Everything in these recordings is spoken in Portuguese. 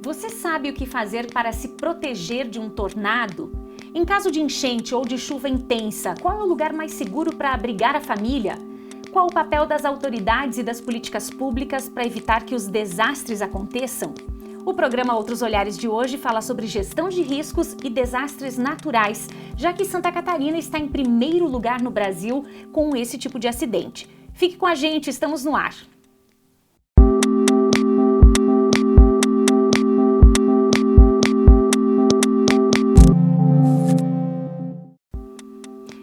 Você sabe o que fazer para se proteger de um tornado? Em caso de enchente ou de chuva intensa, qual é o lugar mais seguro para abrigar a família? Qual o papel das autoridades e das políticas públicas para evitar que os desastres aconteçam? O programa Outros Olhares de hoje fala sobre gestão de riscos e desastres naturais, já que Santa Catarina está em primeiro lugar no Brasil com esse tipo de acidente. Fique com a gente, estamos no ar.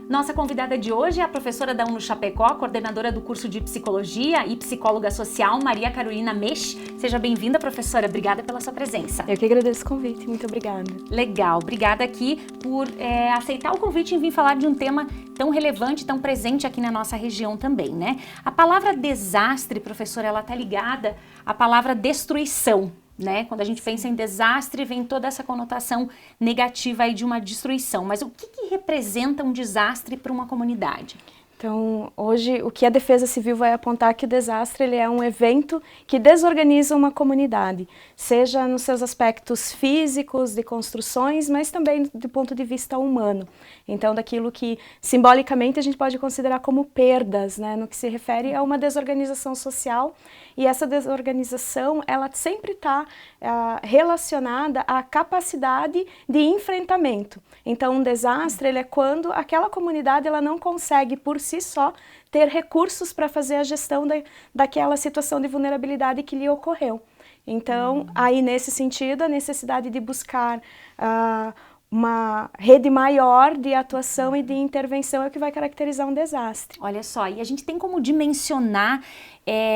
Nossa convidada de hoje é a professora da UNO Chapecó, coordenadora do curso de Psicologia e Psicóloga Social, Maria Carolina Mech. Seja bem-vinda, professora. Obrigada pela sua presença. Eu que agradeço o convite. Muito obrigada. Legal. Obrigada aqui por aceitar o convite e vir falar de um tema tão relevante, tão presente aqui na nossa região também, né? A palavra desastre, professora, ela está ligada à palavra destruição. Né? Quando a gente pensa em desastre, vem toda essa conotação negativa aí de uma destruição. Mas o que representa um desastre para uma comunidade? Então, hoje, o que a Defesa Civil vai apontar é que o desastre ele é um evento que desorganiza uma comunidade, seja nos seus aspectos físicos, de construções, mas também do ponto de vista humano. Então, daquilo que simbolicamente a gente pode considerar como perdas, né, no que se refere a uma desorganização social. E essa desorganização, ela sempre está relacionada à capacidade de enfrentamento. Então, um desastre ele é quando aquela comunidade ela não consegue, por si só, ter recursos para fazer a gestão daquela situação de vulnerabilidade que lhe ocorreu. Então, aí nesse sentido, a necessidade de buscar uma rede maior de atuação e de intervenção é o que vai caracterizar um desastre. Olha só, e a gente tem como dimensionar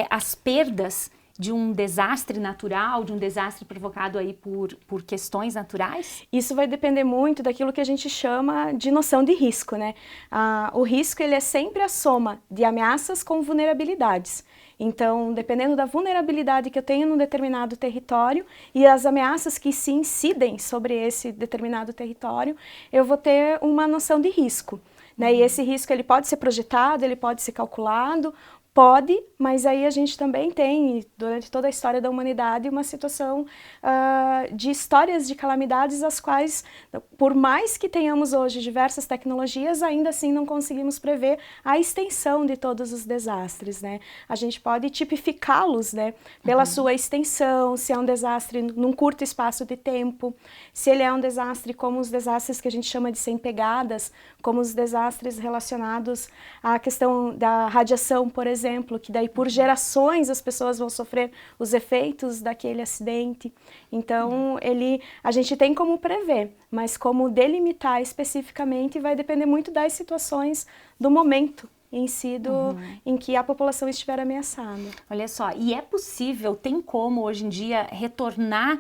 as perdas de um desastre natural, de um desastre provocado aí por questões naturais? Isso vai depender muito daquilo que a gente chama de noção de risco, né? O risco ele é sempre a soma de ameaças com vulnerabilidades. Então, dependendo da vulnerabilidade que eu tenho num determinado território e as ameaças que se incidem sobre esse determinado território, eu vou ter uma noção de risco, né? E esse risco ele pode ser projetado, ele pode ser calculado, pode, mas aí a gente também tem, durante toda a história da humanidade, uma situação de histórias de calamidades as quais, por mais que tenhamos hoje diversas tecnologias, ainda assim não conseguimos prever a extensão de todos os desastres, né? A gente pode tipificá-los, né, pela sua extensão, se é um desastre num curto espaço de tempo, se ele é um desastre como os desastres que a gente chama de sem pegadas, como os desastres relacionados à questão da radiação, por exemplo, que daí por gerações as pessoas vão sofrer os efeitos daquele acidente. Então, a gente tem como prever, mas como delimitar especificamente vai depender muito das situações do momento em si em que a população estiver ameaçada. Olha só, e é possível, tem como hoje em dia retornar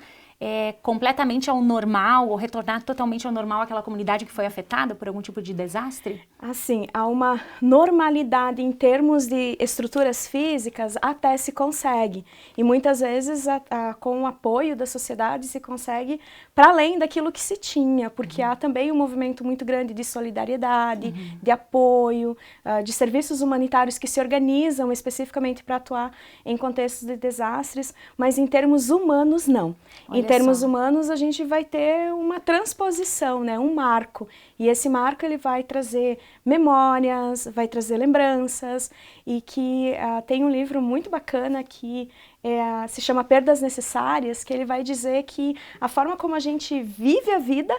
completamente ao normal ou retornar totalmente ao normal aquela comunidade que foi afetada por algum tipo de desastre? Assim, há uma normalidade em termos de estruturas físicas até se consegue. E muitas vezes com o apoio da sociedade se consegue para além daquilo que se tinha, porque há também um movimento muito grande de solidariedade, de apoio, de serviços humanitários que se organizam especificamente para atuar em contextos de desastres, mas em termos humanos não. Em termos humanos, a gente vai ter uma transposição, né, um marco. E esse marco ele vai trazer memórias, vai trazer lembranças, e que tem um livro muito bacana que se chama Perdas Necessárias, que ele vai dizer que a forma como a gente vive a vida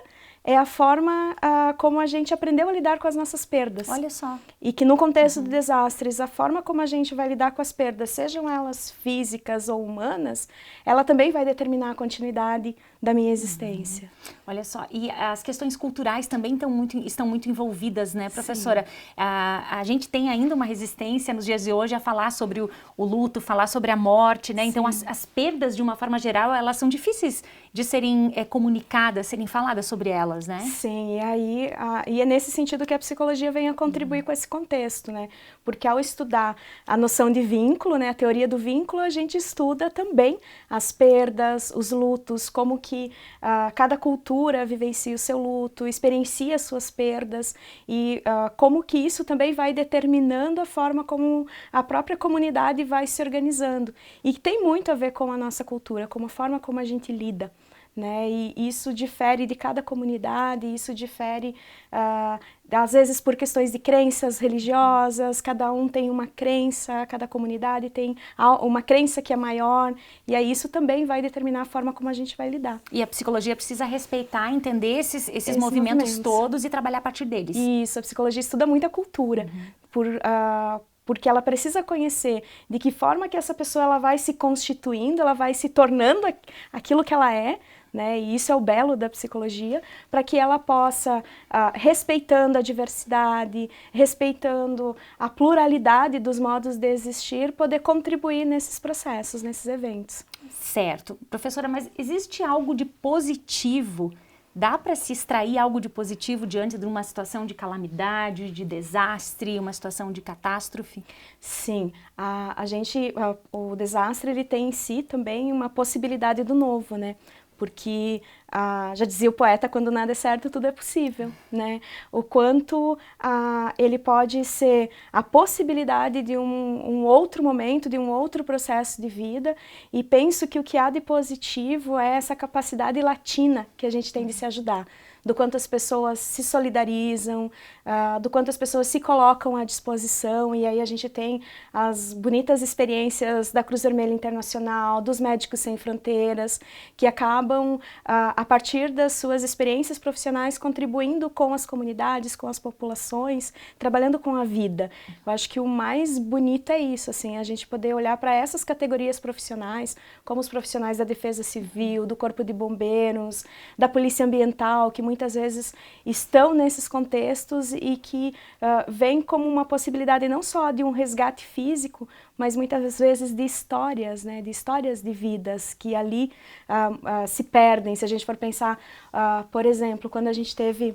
é a forma como a gente aprendeu a lidar com as nossas perdas. Olha só. E que no contexto de desastres, a forma como a gente vai lidar com as perdas, sejam elas físicas ou humanas, ela também vai determinar a continuidade da minha existência. Olha só, e as questões culturais também estão muito envolvidas, né, professora? A gente tem ainda uma resistência nos dias de hoje a falar sobre o luto, falar sobre a morte, né? Sim. Então as perdas, de uma forma geral, elas são difíceis de serem comunicadas, serem faladas sobre elas. delas, né? Sim, e aí e é nesse sentido que a psicologia vem a contribuir com esse contexto, né? Porque ao estudar a noção de vínculo, né, a teoria do vínculo, a gente estuda também as perdas, os lutos, como que cada cultura vivencia o seu luto, experiencia as suas perdas e como que isso também vai determinando a forma como a própria comunidade vai se organizando. E tem muito a ver com a nossa cultura, com a forma como a gente lida, né? E isso difere de cada comunidade, isso difere às vezes por questões de crenças religiosas, cada um tem uma crença, cada comunidade tem uma crença que é maior, e aí isso também vai determinar a forma como a gente vai lidar. E a psicologia precisa respeitar, entender esses movimentos todos e trabalhar a partir deles. Isso, a psicologia estuda muito a cultura, porque ela precisa conhecer de que forma que essa pessoa ela vai se constituindo, ela vai se tornando aquilo que ela é, né? E isso é o belo da psicologia, para que ela possa, respeitando a diversidade, respeitando a pluralidade dos modos de existir, poder contribuir nesses processos, nesses eventos. Certo. Professora, mas existe algo de positivo? Dá para se extrair algo de positivo diante de uma situação de calamidade, de desastre, uma situação de catástrofe? Sim, o desastre ele tem em si também uma possibilidade do novo, né? Porque, já dizia o poeta, quando nada é certo, tudo é possível, né? O quanto ele pode ser a possibilidade de um outro momento, de um outro processo de vida, e penso que o que há de positivo é essa capacidade latina que a gente tem de se ajudar, do quanto as pessoas se solidarizam, do quanto as pessoas se colocam à disposição, e aí a gente tem as bonitas experiências da Cruz Vermelha Internacional, dos Médicos Sem Fronteiras, que acabam, a partir das suas experiências profissionais, contribuindo com as comunidades, com as populações, trabalhando com a vida. Eu acho que o mais bonito é isso, assim, a gente poder olhar para essas categorias profissionais, como os profissionais da Defesa Civil, do Corpo de Bombeiros, da Polícia Ambiental, que muitas vezes estão nesses contextos e que vem como uma possibilidade não só de um resgate físico, mas muitas vezes de histórias, né, de histórias de vidas que ali se perdem. Se a gente for pensar, por exemplo, quando a gente teve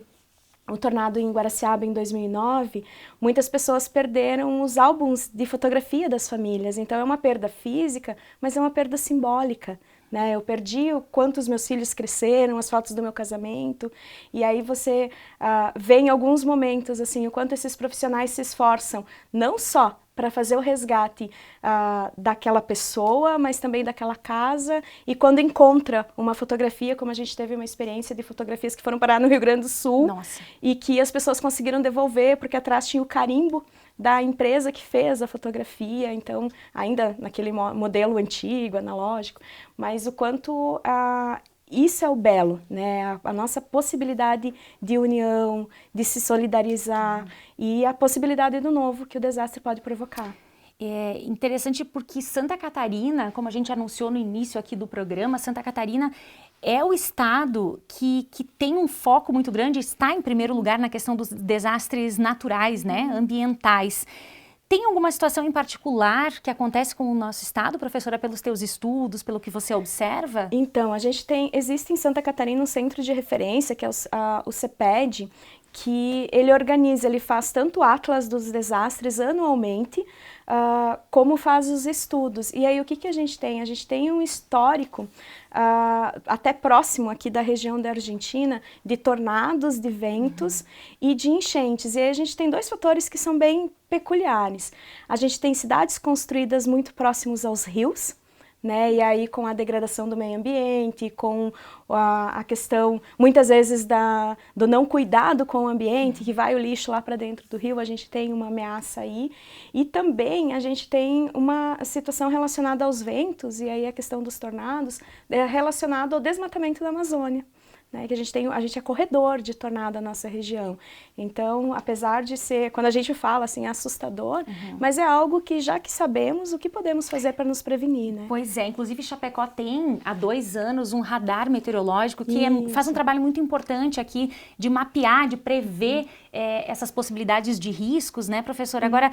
o tornado em Guaraciaba em 2009, muitas pessoas perderam os álbuns de fotografia das famílias. Então é uma perda física, mas é uma perda simbólica, né? Eu perdi o quanto os meus filhos cresceram, as fotos do meu casamento, e aí você vê em alguns momentos assim, o quanto esses profissionais se esforçam, não só para fazer o resgate daquela pessoa, mas também daquela casa, e quando encontra uma fotografia, como a gente teve uma experiência de fotografias que foram parar no Rio Grande do Sul, Nossa. E que as pessoas conseguiram devolver, porque atrás tinha o carimbo da empresa que fez a fotografia, então ainda naquele modelo antigo, analógico, mas o quanto isso é o belo, né? A nossa possibilidade de união, de se solidarizar e a possibilidade do novo que o desastre pode provocar. É interessante porque Santa Catarina, como a gente anunciou no início aqui do programa, Santa Catarina é o estado que tem um foco muito grande, está em primeiro lugar na questão dos desastres naturais, né, ambientais. Tem alguma situação em particular que acontece com o nosso estado, professora, pelos teus estudos, pelo que você observa? Então, existe em Santa Catarina um centro de referência, que é o CEPED, que ele faz tanto o Atlas dos Desastres anualmente, como faz os estudos. E aí o que a gente tem? A gente tem um histórico até próximo aqui da região da Argentina de tornados, de ventos e de enchentes. E aí a gente tem dois fatores que são bem peculiares. A gente tem cidades construídas muito próximos aos rios, né? E aí com a degradação do meio ambiente, com a questão muitas vezes do não cuidado com o ambiente, que vai o lixo lá para dentro do rio, a gente tem uma ameaça aí. E também a gente tem uma situação relacionada aos ventos, e aí a questão dos tornados é relacionada ao desmatamento da Amazônia, né, que a gente é corredor de tornado na nossa região. Então, apesar de ser, quando a gente fala assim, assustador, mas é algo que já que sabemos, o que podemos fazer para nos prevenir, né? Pois é, inclusive Chapecó tem há 2 anos um radar meteorológico que faz um trabalho muito importante aqui de mapear, de prever essas possibilidades de riscos, né, professora? Agora,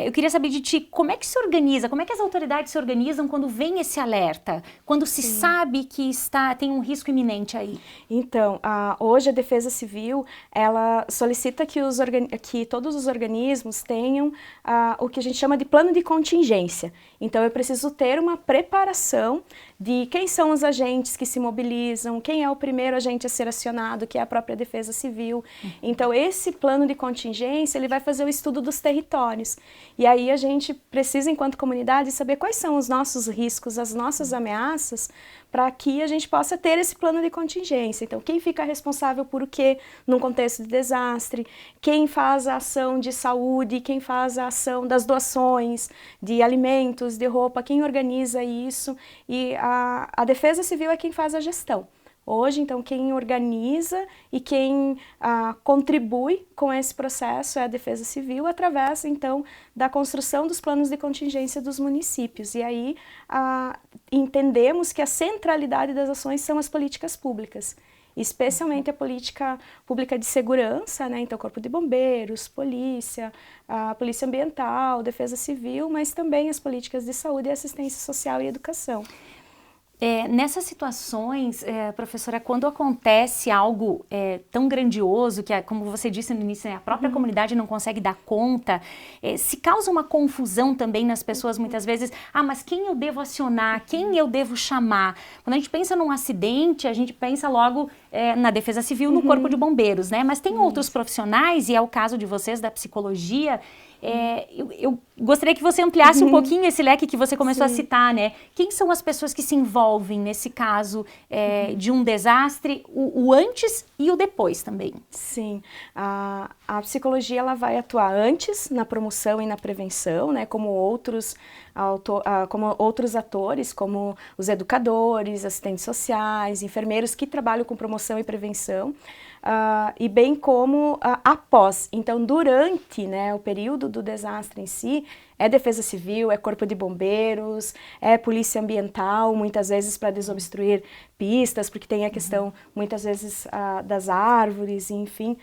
eu queria saber de ti, como é que se organiza, como é que as autoridades se organizam quando vem esse alerta, quando se sabe que tem um risco iminente aí? Então, hoje a Defesa Civil, ela solicita que todos os organismos tenham o que a gente chama de plano de contingência. Então, eu preciso ter uma preparação de quem são os agentes que se mobilizam, quem é o primeiro agente a ser acionado, que é a própria Defesa Civil. Então, esse plano de contingência, ele vai fazer o estudo dos territórios. E aí a gente precisa, enquanto comunidade, saber quais são os nossos riscos, as nossas ameaças, para que a gente possa ter esse plano de contingência. Então, quem fica responsável por o quê num contexto de desastre, quem faz a ação de saúde, quem faz a ação das doações de alimentos, de roupa, quem organiza isso, e a Defesa Civil é quem faz a gestão. Hoje, então, quem organiza e quem contribui com esse processo é a Defesa Civil, através, então, da construção dos planos de contingência dos municípios. E aí, entendemos que a centralidade das ações são as políticas públicas, especialmente a política pública de segurança, né? Então, Corpo de Bombeiros, Polícia, a Polícia Ambiental, Defesa Civil, mas também as políticas de saúde, assistência social e educação. Nessas situações, professora, quando acontece algo tão grandioso, que, como você disse no início, né, a própria comunidade não consegue dar conta, se causa uma confusão também nas pessoas muitas vezes, mas quem eu devo acionar, quem eu devo chamar? Quando a gente pensa num acidente, a gente pensa logo na Defesa Civil, no Corpo de Bombeiros, né? Mas tem outros profissionais, e é o caso de vocês da psicologia. Eu gostaria que você ampliasse um pouquinho esse leque que você começou a citar, né? Quem são as pessoas que se envolvem nesse caso de um desastre, o antes e o depois também? Sim, a psicologia ela vai atuar antes na promoção e na prevenção, né? Como outros atores, como os educadores, assistentes sociais, enfermeiros que trabalham com promoção e prevenção. E bem como após. Então, durante, né, o período do desastre em si, é Defesa Civil, é Corpo de Bombeiros, é Polícia Ambiental, muitas vezes para desobstruir pistas, porque tem a questão, muitas vezes, das árvores, enfim.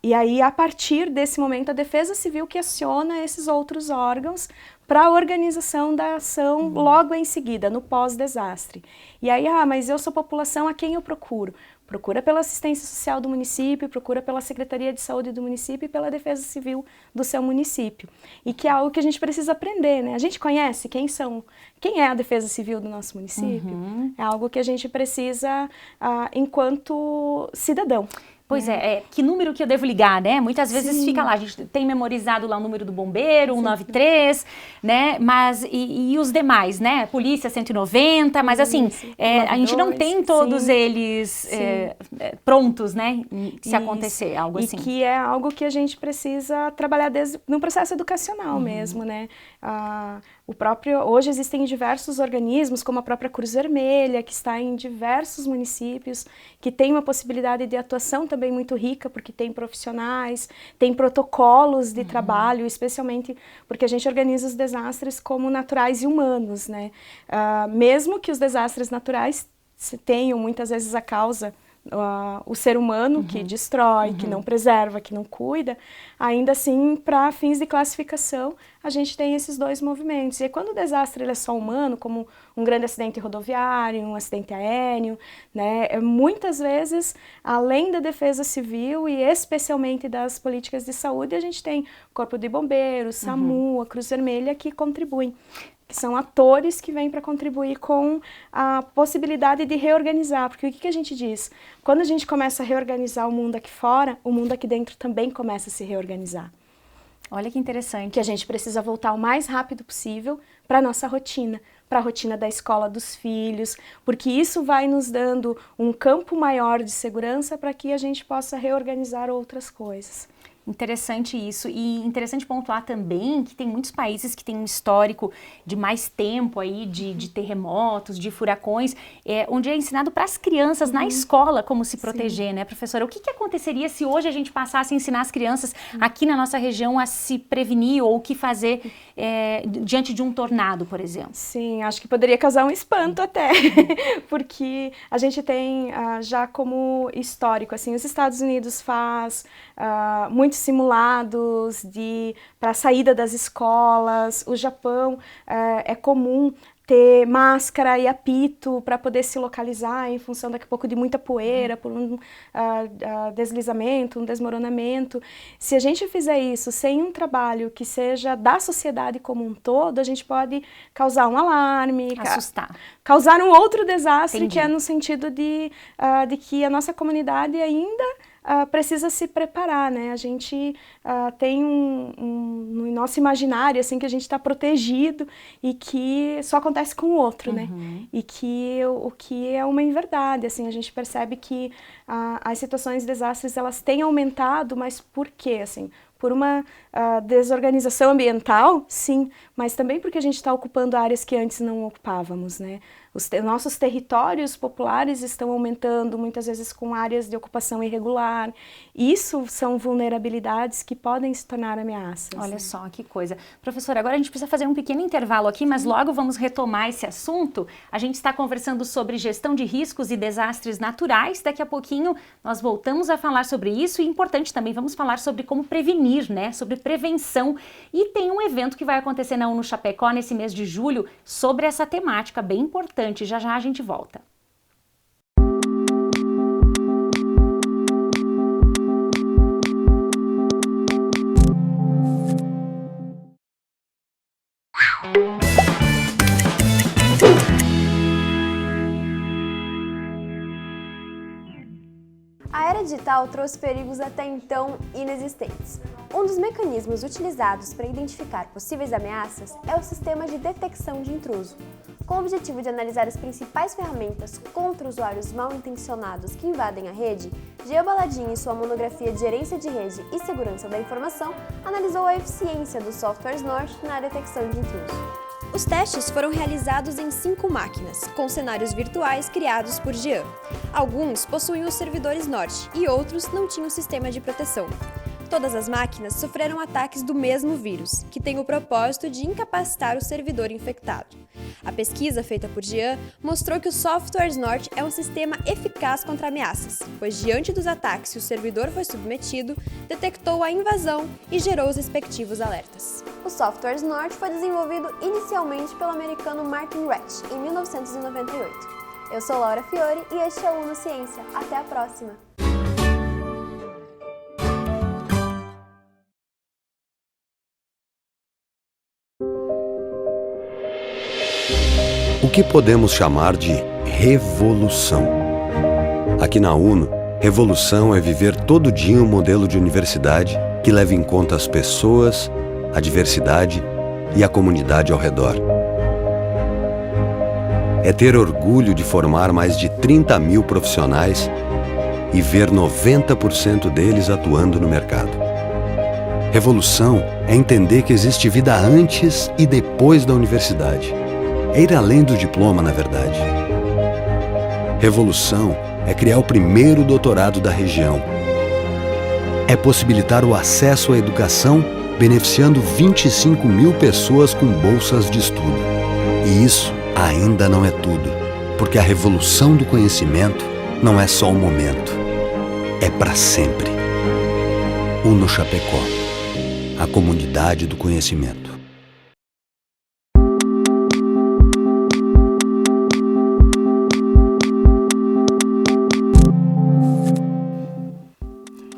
E aí, a partir desse momento, a Defesa Civil que aciona esses outros órgãos para a organização da ação logo em seguida, no pós-desastre. E aí, mas eu sou população, a quem eu procuro? Procura pela assistência social do município, procura pela Secretaria de Saúde do município e pela Defesa Civil do seu município. E que é algo que a gente precisa aprender, né? A gente conhece quem é a Defesa Civil do nosso município? É algo que a gente precisa enquanto cidadão. Pois que número que eu devo ligar, né? Muitas vezes fica lá, a gente tem memorizado lá o número do bombeiro, 193, né? Mas, e os demais, né? Polícia 190, mas assim, a gente não tem todos eles prontos, né? Se acontecer algo assim. E que é algo que a gente precisa trabalhar no processo educacional mesmo, né? Hoje existem diversos organismos, como a própria Cruz Vermelha, que está em diversos municípios, que tem uma possibilidade de atuação também muito rica, porque tem profissionais, tem protocolos de trabalho, especialmente porque a gente organiza os desastres como naturais e humanos, né? Mesmo que os desastres naturais tenham muitas vezes a causa o ser humano que destrói, que não preserva, que não cuida, ainda assim, para fins de classificação, a gente tem esses dois movimentos. E quando o desastre ele é só humano, como um grande acidente rodoviário, um acidente aéreo, né, muitas vezes, além da Defesa Civil e especialmente das políticas de saúde, a gente tem Corpo de Bombeiros, SAMU, a Cruz Vermelha, que contribuem. Que são atores que vêm para contribuir com a possibilidade de reorganizar. Porque o que a gente diz? Quando a gente começa a reorganizar o mundo aqui fora, o mundo aqui dentro também começa a se reorganizar. Olha que interessante. Que a gente precisa voltar o mais rápido possível para a nossa rotina, para a rotina da escola dos filhos, porque isso vai nos dando um campo maior de segurança para que a gente possa reorganizar outras coisas. Interessante isso, e interessante pontuar também que tem muitos países que têm um histórico de mais tempo aí, de terremotos, de furacões, onde é ensinado para as crianças na escola como se proteger, né, professora? O que aconteceria se hoje a gente passasse a ensinar as crianças aqui na nossa região a se prevenir ou o que fazer diante de um tornado, por exemplo? Sim, acho que poderia causar um espanto até, porque a gente tem já como histórico, assim, os Estados Unidos faz muitos simulados para a saída das escolas, o Japão é comum ter máscara e apito para poder se localizar em função daqui a pouco de muita poeira, por um deslizamento, um desmoronamento. Se a gente fizer isso sem um trabalho que seja da sociedade como um todo, a gente pode causar um alarme, assustar, causar um outro desastre. Entendi. Que é no sentido de que a nossa comunidade ainda precisa se preparar, né? A gente tem no nosso imaginário, assim, que a gente está protegido e que só acontece com o outro, né? E que o que é uma inverdade, assim, a gente percebe que as situações de desastres, elas têm aumentado, mas por quê, assim? Por uma desorganização ambiental, sim, mas também porque a gente está ocupando áreas que antes não ocupávamos, né? Os nossos territórios populares estão aumentando, muitas vezes com áreas de ocupação irregular. Isso são vulnerabilidades que podem se tornar ameaças. Olha só, que coisa. Professora, agora a gente precisa fazer um pequeno intervalo aqui, mas logo vamos retomar esse assunto. A gente está conversando sobre gestão de riscos e desastres naturais. Daqui a pouquinho nós voltamos a falar sobre isso e, importante também, vamos falar sobre como prevenir, né? Sobre prevenção. E tem um evento que vai acontecer na UNO Chapecó nesse mês de julho sobre essa temática bem importante. Já já a gente volta. A era digital trouxe perigos até então inexistentes. Um dos mecanismos utilizados para identificar possíveis ameaças é o sistema de detecção de intruso. Com o objetivo de analisar as principais ferramentas contra usuários mal intencionados que invadem a rede, Jean Baladin, em sua monografia de Gerência de Rede e Segurança da Informação, analisou a eficiência dos softwares Norte na detecção de intruso. Os testes foram realizados em 5 máquinas, com cenários virtuais criados por Jean. Alguns possuíam os servidores Norte e outros não tinham sistema de proteção. Todas as máquinas sofreram ataques do mesmo vírus, que tem o propósito de incapacitar o servidor infectado. A pesquisa feita por Jean mostrou que o Softwares Norte é um sistema eficaz contra ameaças, pois diante dos ataques que o servidor foi submetido, detectou a invasão e gerou os respectivos alertas. O Softwares Norte foi desenvolvido inicialmente pelo americano Martin Ratch, em 1998. Eu sou Laura Fiore e este é o UNO Ciência. Até a próxima! O que podemos chamar de revolução? Aqui na UNO, revolução é viver todo dia um modelo de universidade que leva em conta as pessoas, a diversidade e a comunidade ao redor. É ter orgulho de formar mais de 30 mil profissionais e ver 90% deles atuando no mercado. Revolução é entender que existe vida antes e depois da universidade. É ir além do diploma, na verdade. Revolução é criar o primeiro doutorado da região. É possibilitar o acesso à educação, beneficiando 25 mil pessoas com bolsas de estudo. E isso ainda não é tudo, porque a revolução do conhecimento não é só um momento, é para sempre. UNO Chapecó, a comunidade do conhecimento.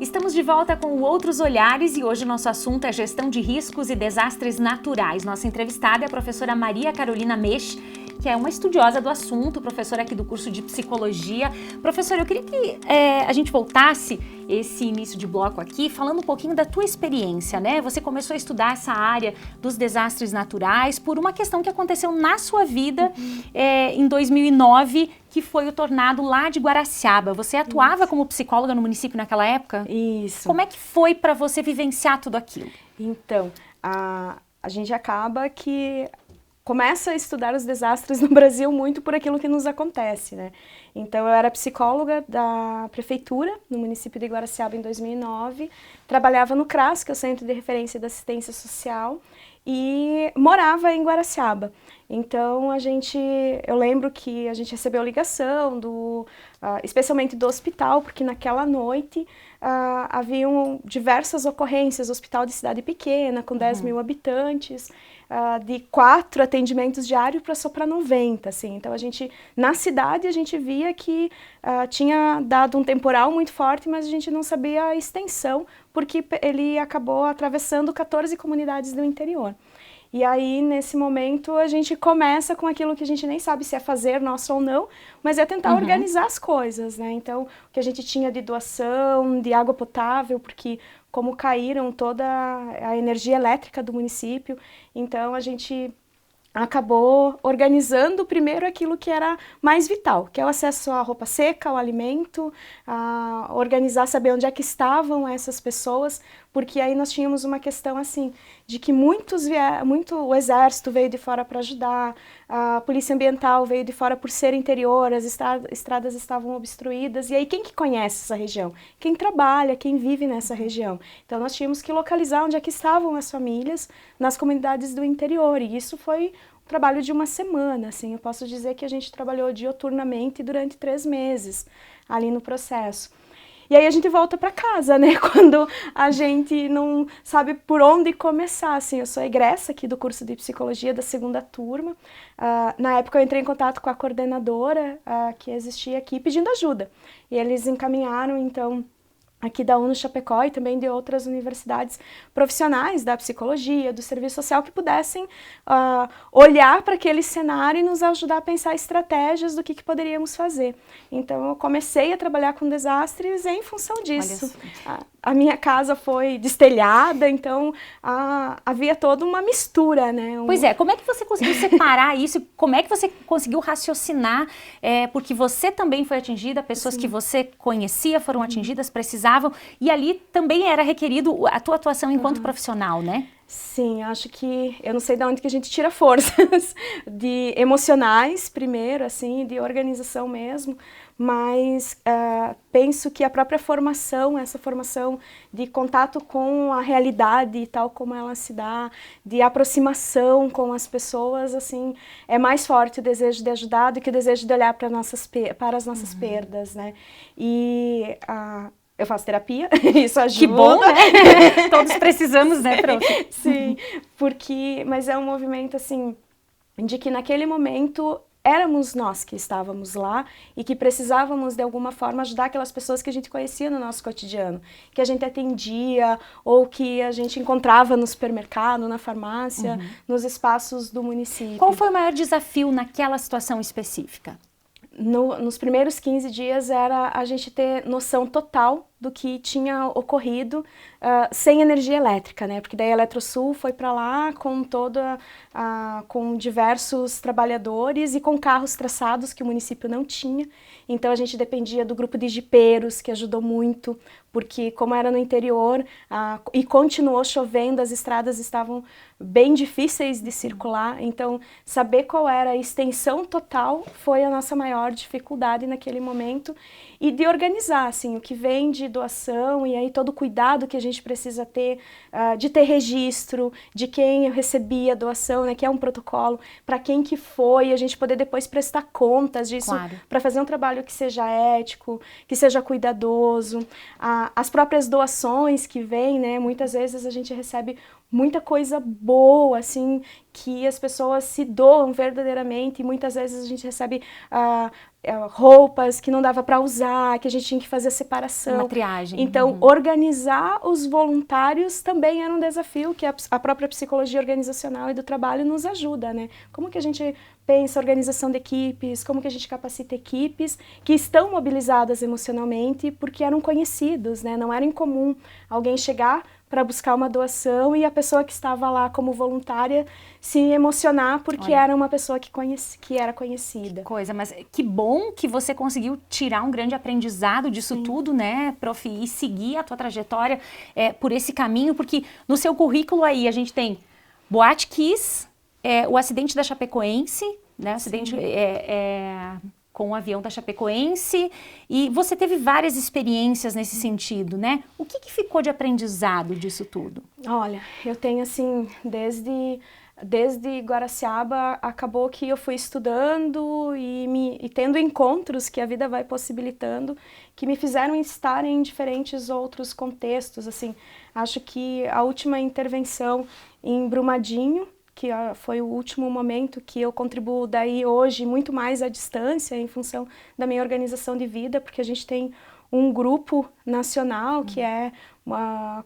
Estamos de volta com Outros Olhares e hoje o nosso assunto é gestão de riscos e desastres naturais. Nossa entrevistada é a professora Maria Carolina Mech, que é uma estudiosa do assunto, professora aqui do curso de Psicologia. Professora, eu queria que a gente voltasse esse início de bloco aqui falando um pouquinho da tua experiência, né? Você começou a estudar essa área dos desastres naturais por uma questão que aconteceu na sua vida em 2009, que foi o tornado lá de Guaraciaba. Você atuava como psicóloga no município naquela época? Isso. Como é que foi para você vivenciar tudo aquilo? Então, a gente acaba que começa a estudar os desastres no Brasil muito por aquilo que nos acontece, né? Então, eu era psicóloga da prefeitura, no município de Guaraciaba, em 2009. Trabalhava no CRAS, que é o Centro de Referência da Assistência Social, e morava em Guaraciaba. Então, eu lembro que a gente recebeu ligação, especialmente do hospital, porque naquela noite haviam diversas ocorrências, hospital de cidade pequena, com 10 mil habitantes, de 4 atendimentos diários para só para 90, assim. Então, na cidade, a gente via que tinha dado um temporal muito forte, mas a gente não sabia a extensão, porque ele acabou atravessando 14 comunidades do interior. E aí, nesse momento, a gente começa com aquilo que a gente nem sabe se é fazer nosso ou não, mas é tentar organizar as coisas, né? Então, o que a gente tinha de doação, de água potável, porque como caíram toda a energia elétrica do município, então a gente acabou organizando primeiro aquilo que era mais vital, que é o acesso à roupa seca, ao alimento, organizar, saber onde é que estavam essas pessoas, porque aí nós tínhamos uma questão assim, de que o exército veio de fora para ajudar, a polícia ambiental veio de fora por ser interior, as estradas estavam obstruídas, e aí quem que conhece essa região? Quem trabalha, quem vive nessa região. Então nós tínhamos que localizar onde é que estavam as famílias nas comunidades do interior, e isso foi um trabalho de uma semana, assim, eu posso dizer que a gente trabalhou dioturnamente durante 3 meses ali no processo. E aí a gente volta para casa, né, quando a gente não sabe por onde começar, assim. Eu sou egressa aqui do curso de psicologia da 2ª turma. Na época eu entrei em contato com a coordenadora que existia aqui pedindo ajuda. E eles encaminharam, então, aqui da UNO Chapecó e também de outras universidades profissionais da psicologia, do serviço social, que pudessem olhar para aquele cenário e nos ajudar a pensar estratégias do que poderíamos fazer. Então, eu comecei a trabalhar com desastres em função disso. A minha casa foi destelhada, então havia toda uma mistura, né? Pois é, como é que você conseguiu separar isso? Como é que você conseguiu raciocinar? Porque você também foi atingida, pessoas que você conhecia foram atingidas, precisavam, e ali também era requerido a tua atuação enquanto profissional, né? Sim, acho que eu não sei de onde que a gente tira forças de emocionais primeiro, assim, de organização mesmo, mas penso que a própria formação, essa formação de contato com a realidade tal como ela se dá, de aproximação com as pessoas, assim, é mais forte o desejo de ajudar do que o desejo de olhar para as nossas perdas, né? E eu faço terapia, isso ajuda. Que bom, né? Todos precisamos, né? Pronto. Sim, mas é um movimento, assim, de que naquele momento éramos nós que estávamos lá e que precisávamos, de alguma forma, ajudar aquelas pessoas que a gente conhecia no nosso cotidiano, que a gente atendia ou que a gente encontrava no supermercado, na farmácia, nos espaços do município. Qual foi o maior desafio naquela situação específica? Nos primeiros 15 dias era a gente ter noção total do que tinha ocorrido sem energia elétrica, né? Porque daí a Eletrosul foi para lá com diversos trabalhadores e com carros traçados que o município não tinha. Então a gente dependia do grupo de jipeiros, que ajudou muito, porque como era no interior e continuou chovendo, as estradas estavam bem difíceis de circular. Então saber qual era a extensão total foi a nossa maior dificuldade naquele momento, e de organizar, assim, o que vem de doação e aí todo o cuidado que a gente precisa ter, de ter registro de quem recebia a doação, né, que é um protocolo, para quem que foi, a gente poder depois prestar contas disso, para fazer um trabalho que seja ético, que seja cuidadoso. As próprias doações que vêm, né, muitas vezes a gente recebe muita coisa boa, assim, que as pessoas se doam verdadeiramente, e muitas vezes a gente recebe roupas que não dava para usar, que a gente tinha que fazer a separação. Uma triagem. Então, organizar os voluntários também era um desafio que a própria psicologia organizacional e do trabalho nos ajuda, né? Como que a gente pensa a organização de equipes, como que a gente capacita equipes que estão mobilizadas emocionalmente porque eram conhecidos, né? Não era incomum alguém chegar para buscar uma doação e a pessoa que estava lá como voluntária se emocionar porque era uma pessoa que era conhecida. Que coisa, mas que bom que você conseguiu tirar um grande aprendizado disso tudo, né, prof, e seguir a tua trajetória por esse caminho, porque no seu currículo aí a gente tem Boate Kiss, o acidente da Chapecoense, né, acidente com o avião da Chapecoense, e você teve várias experiências nesse sentido, né? O que ficou de aprendizado disso tudo? Olha, eu tenho assim, desde Guaraciaba, acabou que eu fui estudando e tendo encontros que a vida vai possibilitando, que me fizeram estar em diferentes outros contextos, assim. Acho que a última intervenção em Brumadinho, que foi o último momento que eu contribuo daí hoje muito mais à distância em função da minha organização de vida, porque a gente tem um grupo nacional que é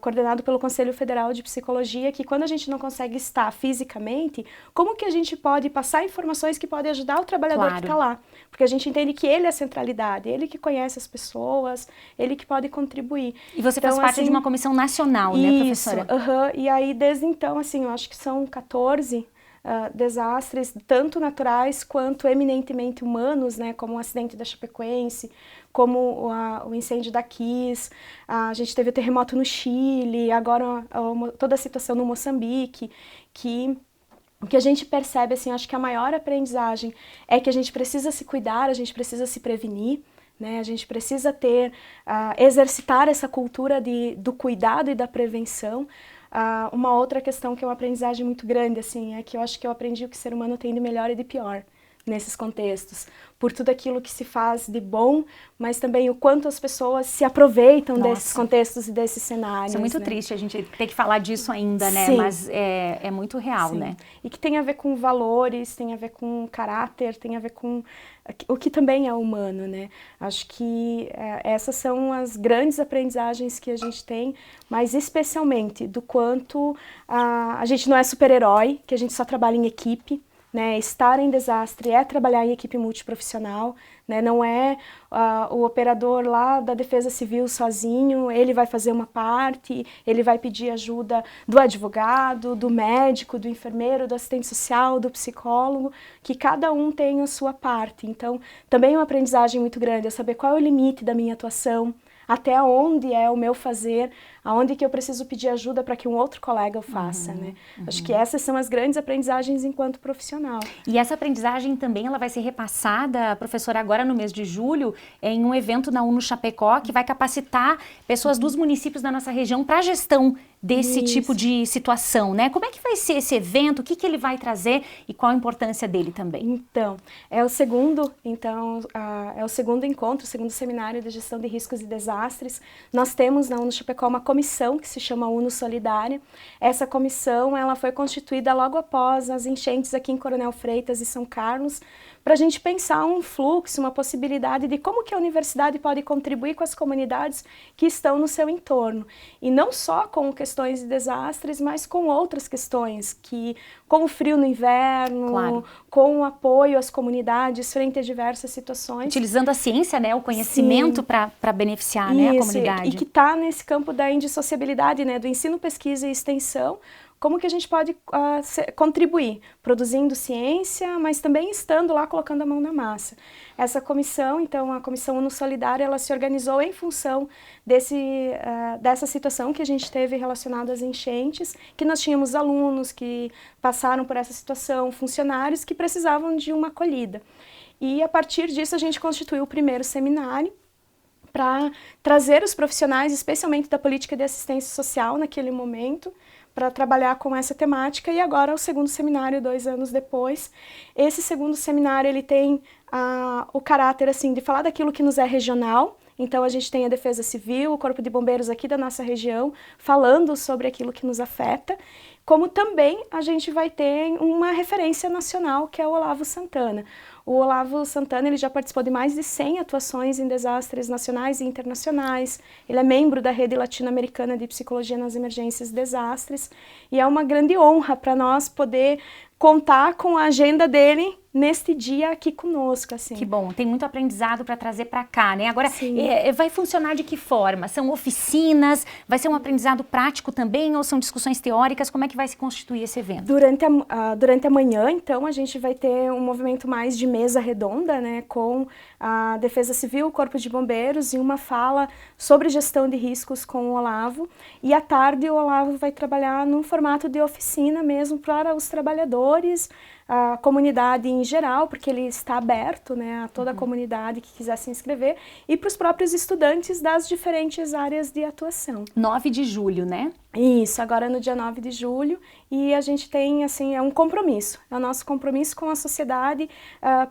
coordenado pelo Conselho Federal de Psicologia, que quando a gente não consegue estar fisicamente, como que a gente pode passar informações que podem ajudar o trabalhador que está lá? Porque a gente entende que ele é a centralidade, ele que conhece as pessoas, ele que pode contribuir. E você faz parte de uma comissão nacional, né, professora? Isso, e aí desde então, assim, eu acho que são 14 desastres, tanto naturais quanto eminentemente humanos, né, como o acidente da Chapecoense, como o incêndio da Kiss, a gente teve o terremoto no Chile, agora toda a situação no Moçambique, que o que a gente percebe, assim, acho que a maior aprendizagem é que a gente precisa se cuidar, a gente precisa se prevenir, né, a gente precisa exercitar essa cultura do cuidado e da prevenção. Uma outra questão que é uma aprendizagem muito grande, assim, é que eu acho que eu aprendi o que o ser humano tem de melhor e de pior nesses contextos, por tudo aquilo que se faz de bom, mas também o quanto as pessoas se aproveitam desses contextos e desses cenários. Isso é muito triste a gente ter que falar disso ainda, né? Sim. Mas é muito real, né? E que tem a ver com valores, tem a ver com caráter, tem a ver com o que também é humano, né? Acho que essas são as grandes aprendizagens que a gente tem, mas especialmente do quanto a gente não é super-herói, que a gente só trabalha em equipe, né? Estar em desastre é trabalhar em equipe multiprofissional, né? Não é o operador lá da Defesa Civil sozinho, ele vai fazer uma parte, ele vai pedir ajuda do advogado, do médico, do enfermeiro, do assistente social, do psicólogo, que cada um tem a sua parte. Então, também é uma aprendizagem muito grande, é saber qual é o limite da minha atuação, até onde é o meu fazer, aonde que eu preciso pedir ajuda para que um outro colega o faça, né? Acho que essas são as grandes aprendizagens enquanto profissional. E essa aprendizagem também ela vai ser repassada, professora, agora no mês de julho, em um evento na UNO Chapecó, que vai capacitar pessoas dos municípios da nossa região para a gestão desse tipo de situação, né? Como é que vai ser esse evento? O que ele vai trazer e qual a importância dele também? Então, é o segundo encontro, o segundo seminário de gestão de riscos e desastres. Nós temos na UNO Chapecó uma comissão que se chama UNO Solidária. Essa comissão ela foi constituída logo após as enchentes aqui em Coronel Freitas e São Carlos, para a gente pensar um fluxo, uma possibilidade de como que a universidade pode contribuir com as comunidades que estão no seu entorno. E não só com questões de desastres, mas com outras questões, com o frio no inverno, com o apoio às comunidades frente a diversas situações. Utilizando a ciência, né, o conhecimento para beneficiar, né, a comunidade. E que está nesse campo da indissociabilidade, né, do ensino, pesquisa e extensão. Como que a gente pode contribuir, produzindo ciência, mas também estando lá colocando a mão na massa. Essa comissão, então, a Comissão UNO Solidária, ela se organizou em função dessa situação que a gente teve relacionada às enchentes, que nós tínhamos alunos que passaram por essa situação, funcionários que precisavam de uma acolhida. E a partir disso a gente constituiu o primeiro seminário, para trazer os profissionais, especialmente da política de assistência social naquele momento, para trabalhar com essa temática, e agora o segundo seminário, 2 anos depois. Esse segundo seminário ele tem o caráter assim, de falar daquilo que nos é regional. Então a gente tem a Defesa Civil, o Corpo de Bombeiros aqui da nossa região, falando sobre aquilo que nos afeta, como também a gente vai ter uma referência nacional, que é o Olavo Santana. O Olavo Santana ele já participou de mais de 100 atuações em desastres nacionais e internacionais. Ele é membro da Rede Latino-Americana de Psicologia nas Emergências e Desastres. E é uma grande honra para nós poder contar com a agenda dele neste dia aqui conosco, assim. Que bom, tem muito aprendizado para trazer para cá, né? Agora, vai funcionar de que forma? São oficinas? Vai ser um aprendizado prático também ou são discussões teóricas? Como é que vai se constituir esse evento? Durante a manhã, então, a gente vai ter um movimento mais de mesa redonda, né? Com a Defesa Civil, o Corpo de Bombeiros e uma fala sobre gestão de riscos com o Olavo. E à tarde o Olavo vai trabalhar num formato de oficina mesmo para os trabalhadores, a comunidade em geral, porque ele está aberto, né, a toda a comunidade que quiser se inscrever, e para os próprios estudantes das diferentes áreas de atuação. 9 de julho, né? Isso, agora no dia 9 de julho, e a gente tem, assim, é um compromisso, é o nosso compromisso com a sociedade,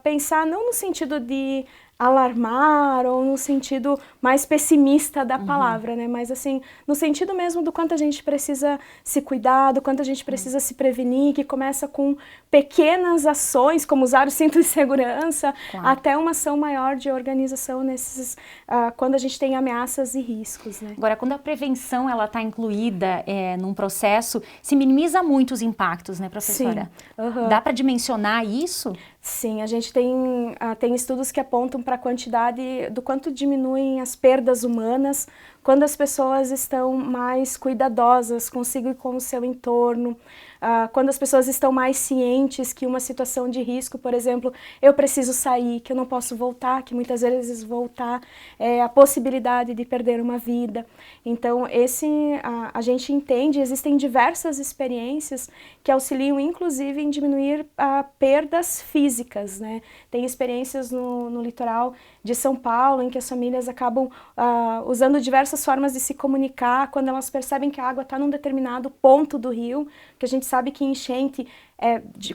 pensar não no sentido de alarmar ou no sentido mais pessimista da palavra, né? Mas assim, no sentido mesmo do quanto a gente precisa se cuidar, do quanto a gente precisa se prevenir, que começa com pequenas ações, como usar o cinto de segurança, até uma ação maior de organização nesses, quando a gente tem ameaças e riscos, né? Agora, quando a prevenção ela está incluída num processo, se minimiza muito os impactos, né, professora? Sim. Dá para dimensionar isso? Sim, a gente tem estudos que apontam para a quantidade do quanto diminuem as perdas humanas quando as pessoas estão mais cuidadosas consigo e com o seu entorno, quando as pessoas estão mais cientes que uma situação de risco, por exemplo, eu preciso sair, que eu não posso voltar, que muitas vezes voltar é a possibilidade de perder uma vida. Então, a gente entende, existem diversas experiências que auxiliam, inclusive, em diminuir perdas físicas, né? Tem experiências no litoral de São Paulo, em que as famílias acabam usando diversas formas de se comunicar quando elas percebem que a água está num determinado ponto do rio, que a gente sabe que enchente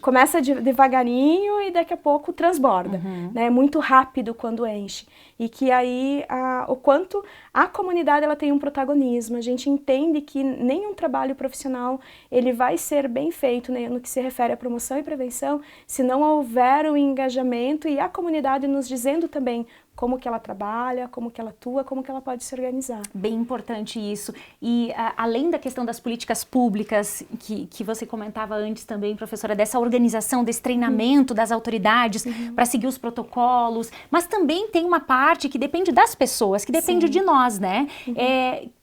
começa devagarinho e daqui a pouco transborda, né? É muito rápido quando enche. E que aí o quanto a comunidade ela tem um protagonismo. A gente entende que nenhum trabalho profissional ele vai ser bem feito, né, no que se refere à promoção e prevenção se não houver um engajamento e a comunidade nos dizendo também como que ela trabalha, como que ela atua, como que ela pode se organizar. Bem importante isso. E além da questão das políticas públicas, que você comentava antes também, professora, dessa organização, desse treinamento das autoridades para seguir os protocolos, mas também tem uma parte que depende das pessoas, que depende de nós, né?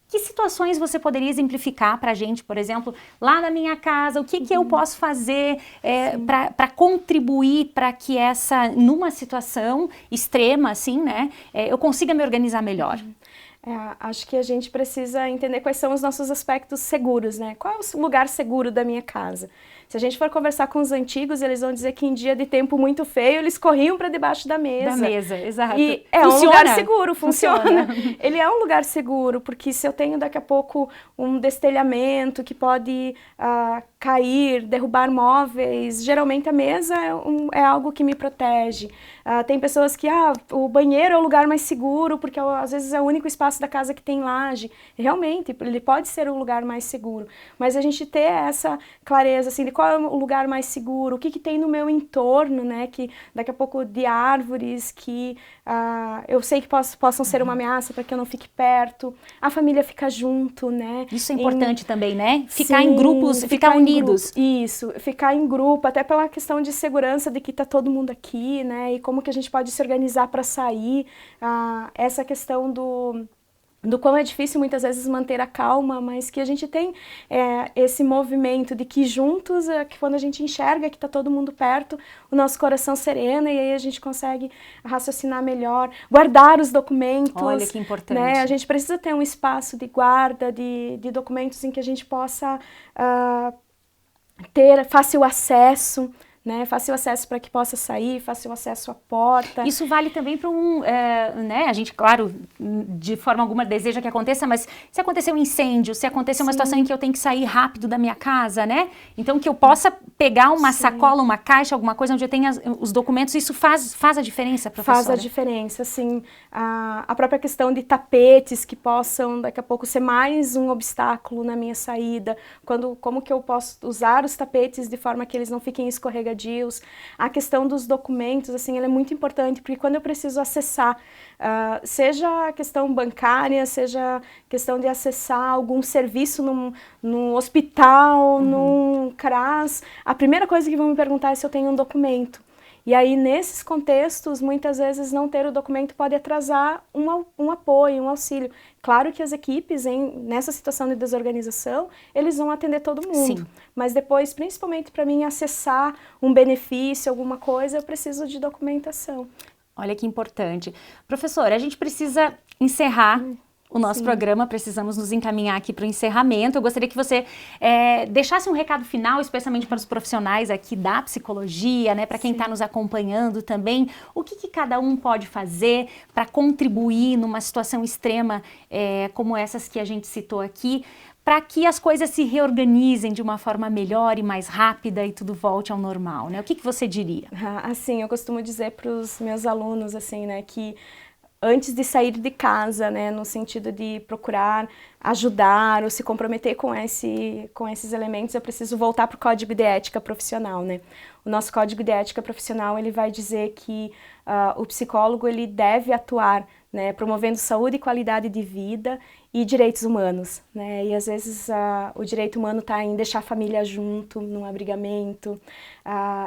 Que situações você poderia exemplificar para a gente, por exemplo, lá na minha casa, o que eu posso fazer para contribuir para que numa situação extrema, assim, né, eu consiga me organizar melhor? Acho que a gente precisa entender quais são os nossos aspectos seguros, né? Qual é o lugar seguro da minha casa? Se a gente for conversar com os antigos, eles vão dizer que em dia de tempo muito feio, eles corriam para debaixo da mesa. Da mesa, exato. E é um lugar seguro, funciona. Ele é um lugar seguro, porque se eu tenho daqui a pouco um destelhamento que pode cair, derrubar móveis, geralmente a mesa é algo que me protege. Tem pessoas que, o banheiro é o lugar mais seguro, porque às vezes é o único espaço da casa que tem laje. Realmente, ele pode ser o lugar mais seguro. Mas a gente ter essa clareza, assim, de qual é o lugar mais seguro, o que tem no meu entorno, né, que daqui a pouco de árvores que eu sei que possam ser uma ameaça para que eu não fique perto, a família fica junto, né. Isso é importante também, né? Ficar em grupos, ficar unidos. Isso, ficar em grupo, até pela questão de segurança de que está todo mundo aqui, né, e como que a gente pode se organizar para sair, essa questão do quão é difícil muitas vezes manter a calma, mas que a gente tem esse movimento de que juntos, que quando a gente enxerga que está todo mundo perto, o nosso coração serena e aí a gente consegue raciocinar melhor, guardar os documentos. Olha que importante. Né? A gente precisa ter um espaço de guarda de documentos em que a gente possa ter fácil acesso, né, fácil acesso para que possa sair, fácil acesso à porta. Isso vale também para né, a gente, claro, de forma alguma deseja que aconteça, mas se acontecer um incêndio, se acontecer uma situação em que eu tenho que sair rápido da minha casa, né, então que eu possa pegar uma sacola, uma caixa, alguma coisa onde eu tenha os documentos, isso faz a diferença, professora? Faz a diferença, sim. A própria questão de tapetes que possam, daqui a pouco, ser mais um obstáculo na minha saída, como que eu posso usar os tapetes de forma que eles não fiquem escorregadios. A questão dos documentos, assim, ela é muito importante, porque quando eu preciso acessar, seja a questão bancária, seja a questão de acessar algum serviço num hospital, num CRAS, a primeira coisa que vão me perguntar é se eu tenho um documento. E aí, nesses contextos, muitas vezes não ter o documento pode atrasar um apoio, um auxílio. Claro que as equipes, nessa situação de desorganização, eles vão atender todo mundo. Sim. Mas depois, principalmente para mim, acessar um benefício, alguma coisa, eu preciso de documentação. Olha que importante. Professora, a gente precisa encerrar o nosso programa, precisamos nos encaminhar aqui para o encerramento. Eu gostaria que você deixasse um recado final, especialmente para os profissionais aqui da psicologia, né, para quem está nos acompanhando também. O que cada um pode fazer para contribuir numa situação extrema como essas que a gente citou aqui, para que as coisas se reorganizem de uma forma melhor e mais rápida e tudo volte ao normal, né? O que você diria? Assim, eu costumo dizer para os meus alunos, assim, né, que antes de sair de casa, né, no sentido de procurar ajudar ou se comprometer com esses elementos, eu preciso voltar para o Código de Ética Profissional, né? O nosso Código de Ética Profissional, ele vai dizer que o psicólogo, ele deve atuar, né, promovendo saúde e qualidade de vida e direitos humanos, né? E às vezes o direito humano está em deixar a família junto, num abrigamento,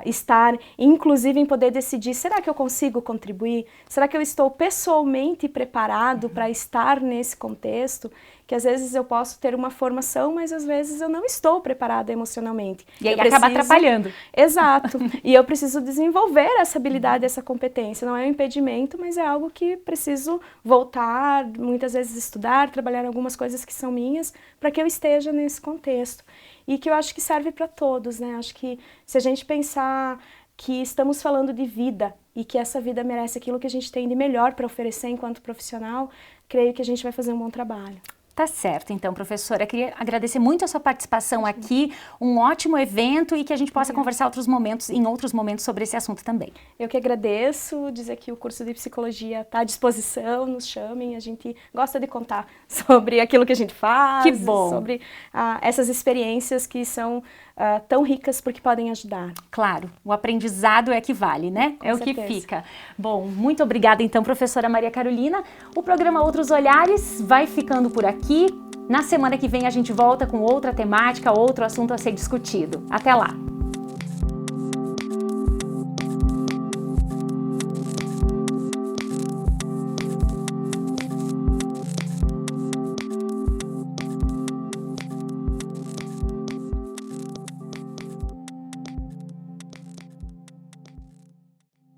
estar, inclusive, em poder decidir, será que eu consigo contribuir? Será que eu estou pessoalmente preparado para estar nesse contexto? Que às vezes eu posso ter uma formação, mas às vezes eu não estou preparada emocionalmente. E aí acaba atrapalhando. Exato. E eu preciso desenvolver essa habilidade, essa competência. Não é um impedimento, mas é algo que preciso voltar, muitas vezes estudar, trabalhar algumas coisas que são minhas, para que eu esteja nesse contexto. E que eu acho que serve para todos, né? Acho que se a gente pensar que estamos falando de vida e que essa vida merece aquilo que a gente tem de melhor para oferecer enquanto profissional, creio que a gente vai fazer um bom trabalho. Tá certo, então, professora, queria agradecer muito a sua participação aqui, um ótimo evento e que a gente possa conversar em outros momentos sobre esse assunto também. Eu que agradeço, dizer que o curso de psicologia está à disposição, nos chamem, a gente gosta de contar sobre aquilo que a gente faz, que bom. Sobre essas experiências que são tão ricas porque podem ajudar. Claro, o aprendizado é que vale, né? Com é certeza. O que fica. Bom, muito obrigada então, professora Maria Carolina. O programa Outros Olhares vai ficando por aqui. Na semana que vem a gente volta com outra temática, outro assunto a ser discutido. Até lá!